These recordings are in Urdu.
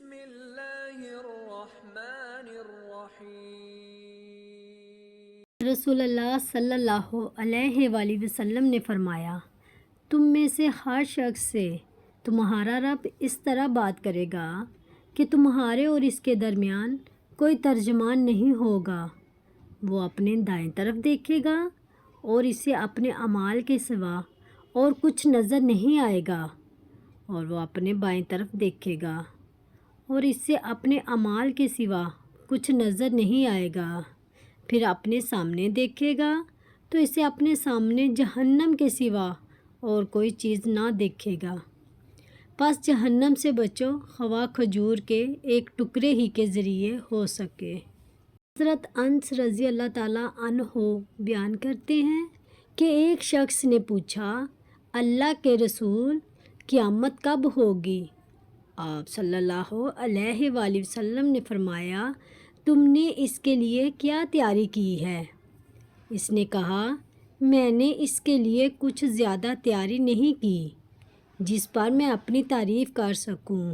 بسم اللہ الرحمن الرحیم۔ رسول اللہ صلی اللہ علیہ وآلہ وسلم نے فرمایا، تم میں سے ہر شخص سے تمہارا رب اس طرح بات کرے گا کہ تمہارے اور اس کے درمیان کوئی ترجمان نہیں ہوگا۔ وہ اپنے دائیں طرف دیکھے گا اور اسے اپنے اعمال کے سوا اور کچھ نظر نہیں آئے گا، اور وہ اپنے بائیں طرف دیکھے گا اور اس سے اپنے اعمال کے سوا کچھ نظر نہیں آئے گا۔ پھر اپنے سامنے دیکھے گا تو اسے اپنے سامنے جہنم کے سوا اور کوئی چیز نہ دیکھے گا۔ پس جہنم سے بچو، خواہ کھجور کے ایک ٹکڑے ہی کے ذریعے ہو سکے۔ حضرت انس رضی اللہ تعالیٰ عنہ بیان کرتے ہیں کہ ایک شخص نے پوچھا، اللہ کے رسول، قیامت کب ہوگی؟ آپ صلی اللہ علیہ وآلہ وسلم نے فرمایا، تم نے اس کے لیے کیا تیاری کی ہے؟ اس نے کہا، میں نے اس کے لیے کچھ زیادہ تیاری نہیں کی جس پر میں اپنی تعریف کر سکوں،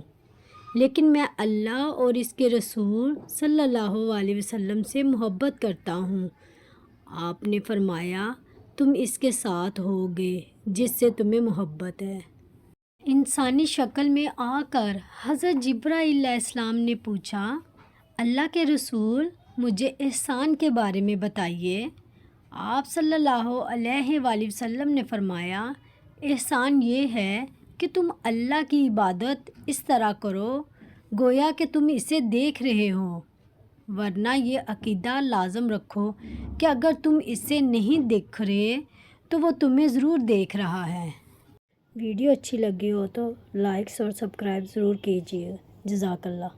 لیکن میں اللہ اور اس کے رسول صلی اللہ علیہ وسلم سے محبت کرتا ہوں۔ آپ نے فرمایا، تم اس کے ساتھ ہوگے جس سے تمہیں محبت ہے۔ انسانی شکل میں آ کر حضرت جبرائیل علیہ السلام نے پوچھا، اللہ کے رسول، مجھے احسان کے بارے میں بتائیے۔ آپ صلی اللہ علیہ وآلہ وسلم نے فرمایا، احسان یہ ہے کہ تم اللہ کی عبادت اس طرح کرو گویا کہ تم اسے دیکھ رہے ہو، ورنہ یہ عقیدہ لازم رکھو کہ اگر تم اسے نہیں دیکھ رہے تو وہ تمہیں ضرور دیکھ رہا ہے۔ ویڈیو اچھی لگی ہو تو لائک اور سبسکرائب ضرور کیجیے۔ جزاک اللہ۔